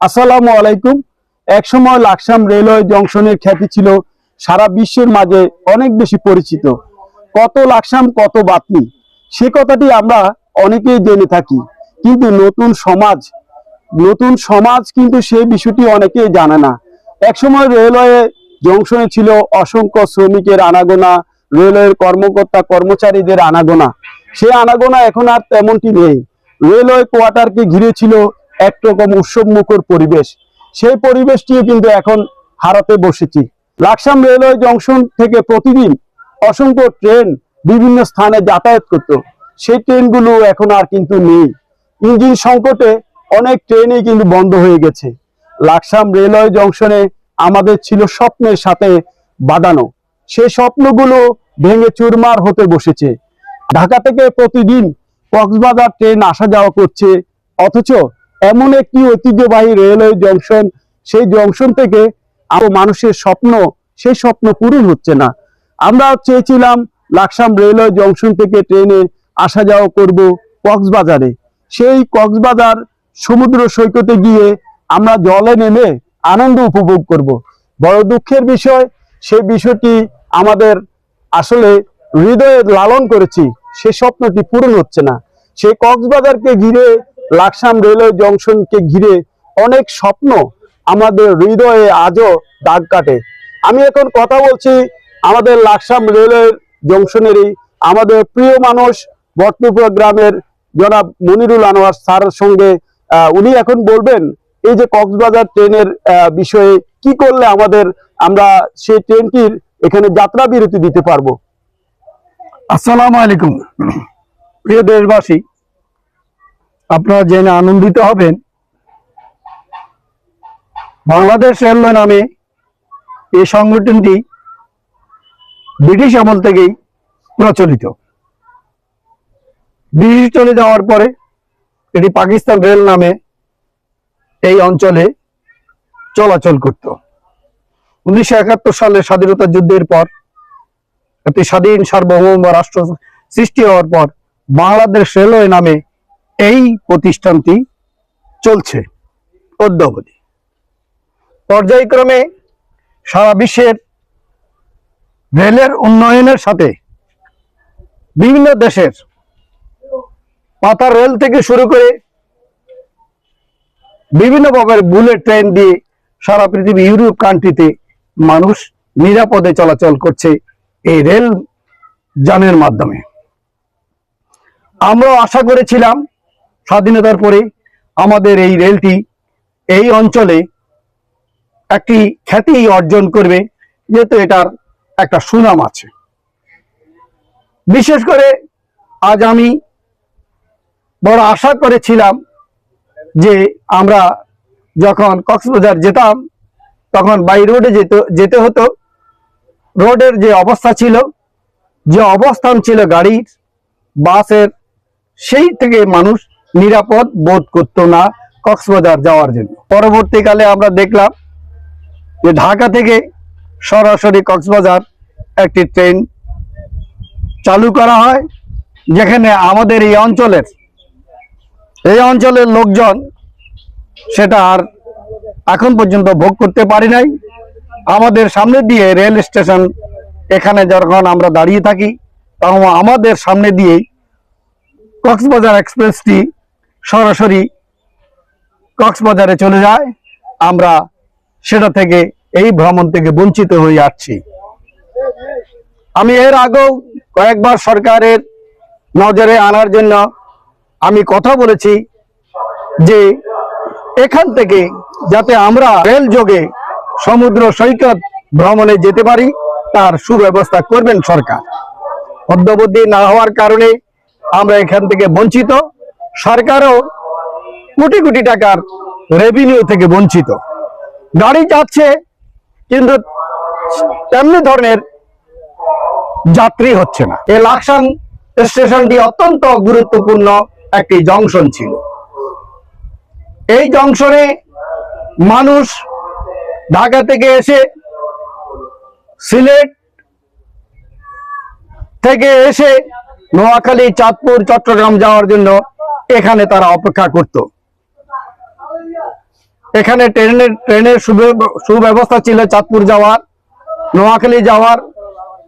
আসসালামু আলাইকুম। একসময় লাকসাম রেলওয়ে জংশনের খ্যাতি ছিল সারা বিশ্বের মাঝে অনেক বেশি পরিচিত। কত লাকসাম কত বাতি, সে কথাটি আমরা অনেকেই জেনে থাকি, কিন্তু নতুন সমাজ কিন্তু সেই বিষয়টি অনেকেই জানে না। একসময় রেলওয়ে জংশনে ছিল অসংখ্য শ্রমিকের আনাগোনা, রেলওয়ের কর্মকর্তা কর্মচারীদের আনাগোনা। সেই আনাগোনা এখন আর তেমনটি নেই। রেলওয়ে কোয়ার্টারকে ঘিরে ছিল একরকম উৎসব মুখর পরিবেশ। সেই পরিবেশটিও কিন্তু এখন হারাতে বসেছি। লাকসাম রেলওয়ে জংশন থেকে প্রতিদিন অসংখ্য ট্রেন বিভিন্ন স্থানে যাতায়াত করত, সেই ট্রেনগুলো এখন আর কিন্তু নেই। ইঞ্জিন সংকটে অনেক ট্রেনই কিন্তু বন্ধ হয়ে গেছে। লাকসাম রেলওয়ে জংশনে আমাদের ছিল স্বপ্নের সাথে বাঁধানো, সেই স্বপ্নগুলো ভেঙে চুরমার হতে বসেছে। ঢাকা থেকে প্রতিদিন কক্সবাজার ট্রেন আসা যাওয়া করছে, অথচ এমন একটি ঐতিহ্যবাহী রেলওয়ে জংশন, সেই জংশন থেকে আরো মানুষের স্বপ্ন, সেই স্বপ্ন পূরণ হচ্ছে না। আমরা চেয়েছিলাম লাকসাম রেলওয়ে জংশন থেকে ট্রেনে আসা যাওয়া করব কক্সবাজারে। সেই কক্সবাজার সমুদ্র সৈকতে গিয়ে আমরা জলে নেমে আনন্দ উপভোগ করব। বড় দুঃখের বিষয়, সেই বিষয়টি আমাদের আসলে হৃদয়ে লালন করেছি, সে স্বপ্নটি পূরণ হচ্ছে না। সেই কক্সবাজারকে ঘিরে, লাকসাম রেলওয়ে জংশনকে ঘিরে অনেক স্বপ্ন আমাদের হৃদয়ে আজও দাগ কাটে। আমি এখন কথা বলছি আমাদের লাকসাম রেলওয়ে জংশনেরই আমাদের প্রিয় মানুষ বর্তপুরা গ্রামের জনাব মনিরুল আনোয়ার স্যারের সঙ্গে। উনি এখন বলবেন এই যে কক্সবাজার ট্রেনের বিষয়ে কি করলে আমরা সেই ট্রেনটির এখানে যাত্রা বিরতি দিতে পারবো। আসসালামু আলাইকুম। প্রিয় দেশবাসী, আপনারা জেনে আনন্দিত হবেন, বাংলাদেশ রেলওয়ে নামে এই সংগঠনটি ব্রিটিশ আমল থেকেই প্রচলিত। ব্রিটিশ চলে যাওয়ার পরে এটি পাকিস্তান রেল নামে এই অঞ্চলে চলাচল করত। 1971 সালে স্বাধীনতা যুদ্ধের পর একটি স্বাধীন সার্বভৌম রাষ্ট্র সৃষ্টি হওয়ার পর বাংলাদেশ রেলওয়ে নামে এই প্রতিষ্ঠানটি চলছে অদ্যাবধি। পর্যায়ক্রমে সারা বিশ্বের রেলের উন্নয়নের সাথে বিভিন্ন দেশের পাতার রেল থেকে শুরু করে বিভিন্ন প্রকার বুলেট ট্রেন দিয়ে সারা পৃথিবী, ইউরোপ কান্ট্রিতে মানুষ নিরাপদে চলাচল করছে এই রেল যানের মাধ্যমে। আমরা আশা করেছিলাম স্বাধীনতার পরে আমাদের এই রেলটি এই অঞ্চলে একটি খ্যাতি অর্জন করবে, যেহেতু এটার একটা সুনাম আছে। বিশেষ করে আজ আমি বড় আশা করেছিলাম যে আমরা যখন কক্সবাজার যেতাম তখন বাই রোডে যেতে হতো। রোডের যে অবস্থা ছিল, যে অবস্থান ছিল গাড়ির, বাসের, সেই থেকে মানুষ নিরাপদ বোধ করতো না কক্সবাজার যাওয়ার জন্য। পরবর্তীকালে আমরা দেখলাম যে ঢাকা থেকে সরাসরি কক্সবাজার একটি ট্রেন চালু করা হয়, যেখানে আমাদের এই অঞ্চলের লোকজন সেটা আর এখন পর্যন্ত ভোগ করতে পারি নাই। আমাদের সামনে দিয়ে রেল স্টেশন, এখানে যখন আমরা দাঁড়িয়ে থাকি তখন আমাদের সামনে দিয়েই কক্সবাজার এক্সপ্রেসটি সরাসরি কক্সবাজারে চলে যায়। আমরা সেটা থেকে, এই ভ্রমণ থেকে বঞ্চিত হয়ে আসছি। আমি এর আগেও কয়েকবার সরকারের নজরে আনার জন্য আমি কথা বলেছি যে এখান থেকে যাতে আমরা রেল যোগে সমুদ্র সৈকত ভ্রমণে যেতে পারি, তার সুব্যবস্থা করবেন সরকার। অদ্যাবধি না হওয়ার কারণে আমরা এখান থেকে বঞ্চিত। সরকারও কোটি কোটি টাকার রেভিনিউ থেকে বঞ্চিত। গাড়ি যাচ্ছে কিন্তু তেমনি ধরনের যাত্রী হচ্ছে না। এই লাকসাম স্টেশনটি অত্যন্ত গুরুত্বপূর্ণ একটি জংশন ছিল। এই জংশনে মানুষ ঢাকা থেকে এসে, সিলেট থেকে এসে নোয়াখালী, চাঁদপুর, চট্টগ্রাম যাওয়ার জন্য এখানে তারা অপেক্ষা করত। এখানে ট্রেনের সুব্যবস্থা ছিল চাঁদপুর যাওয়ার, নোয়াখালী যাওয়ার,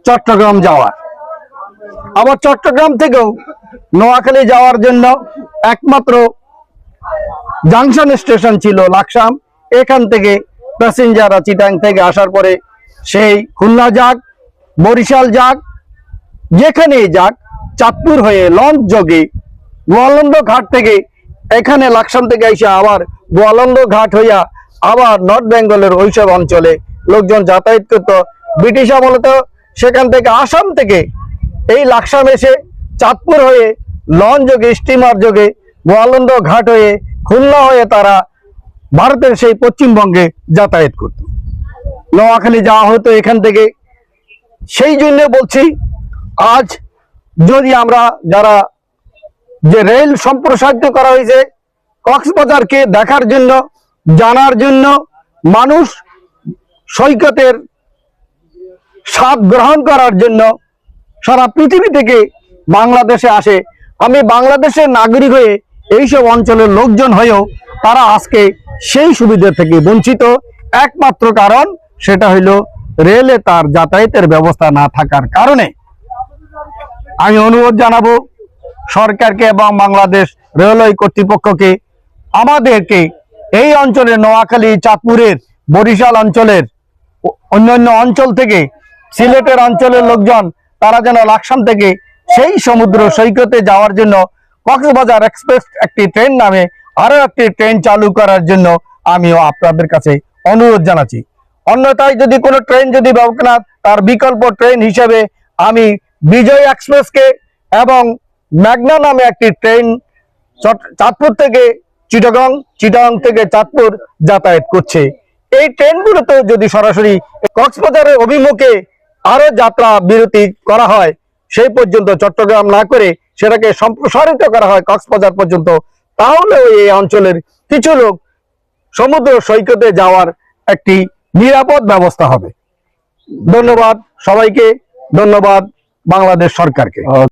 চট্টগ্রাম যাওয়ার। আবার চট্টগ্রাম থেকেও নোয়াখালী যাওয়ার জন্য একমাত্র জাংশন স্টেশন ছিল লাকসাম। এখান থেকে প্যাসেঞ্জাররা চিটাং থেকে আসার পরে সেই খুলনা যাক, বরিশাল যাক, যেখানেই যাক, চাঁদপুর হয়ে লঞ্চ যোগে গোয়ালন্দ ঘাট থেকে এখানে লাকসাম থেকে এসে আবার গোয়ালন্দ ঘাট হইয়া আবার নর্থ বেঙ্গলের ওইসব অঞ্চলে লোকজন যাতায়াত করত। ব্রিটিশ আমলে তো সেখান থেকে আসাম থেকে এই লাকসাম এসে চাঁদপুর হয়ে লঞ্চ যোগে, স্টিমার যোগে গোয়ালন্দ ঘাট হয়ে খুলনা হয়ে তারা ভারতের সেই পশ্চিমবঙ্গে যাতায়াত করত। নোয়াখালী যাওয়া হতো এখান থেকে। সেই জন্য বলছি, আজ যদি আমরা যারা যে রেল সম্প্রসারিত করা হয়েছে কক্সবাজারকে দেখার জন্য, জানার জন্য, মানুষ সৈকতের স্বাদ গ্রহণ করার জন্য সারা পৃথিবী থেকে বাংলাদেশে আসে। আমি বাংলাদেশের নাগরিক হয়ে এইসব অঞ্চলের লোকজন হয়েও তারা আজকে সেই সুবিধা থেকে বঞ্চিত। একমাত্র কারণ সেটা হইল রেলে তার যাতায়াতের ব্যবস্থা না থাকার কারণে। আমি অনুরোধ জানাবো সরকারকে এবং বাংলাদেশ রেলওয়ে কর্তৃপক্ষকে আমাদেরকে এই অঞ্চলের নোয়াখালী, চাঁদপুরের, বরিশাল অঞ্চলের, অন্যান্য অঞ্চল থেকে, সিলেটের অঞ্চলের লোকজন তারা যেন লাকসাম থেকে সেই সমুদ্র সৈকতে যাওয়ার জন্য কক্সবাজার এক্সপ্রেস একটি ট্রেন নামে আরো একটি ট্রেন চালু করার জন্য আমিও আপনাদের কাছে অনুরোধ জানাচ্ছি। অন্যথায় যদি কোনো ট্রেন যদি ব্যবহার না, তার বিকল্প ট্রেন হিসেবে আমি বিজয় এক্সপ্রেসকে এবং মেঘনা নামে একটি ট্রেন চাঁদপুর থেকে চিটাগং, চিটাগং থেকে চাঁদপুর যাতায়াত করছে। এই ট্রেনগুলোতে যদি সরাসরি কক্সবাজারের অভিমুখে আরো যাত্রা বিরতি করা হয়, সেই পর্যন্ত চট্টগ্রাম না করে সেটাকে সম্প্রসারিত করা হয় কক্সবাজার পর্যন্ত, তাহলে এই অঞ্চলের কিছু লোক সমুদ্র সৈকতে যাওয়ার একটি নিরাপদ ব্যবস্থা হবে। ধন্যবাদ সবাইকে, ধন্যবাদ বাংলাদেশ সরকারকে।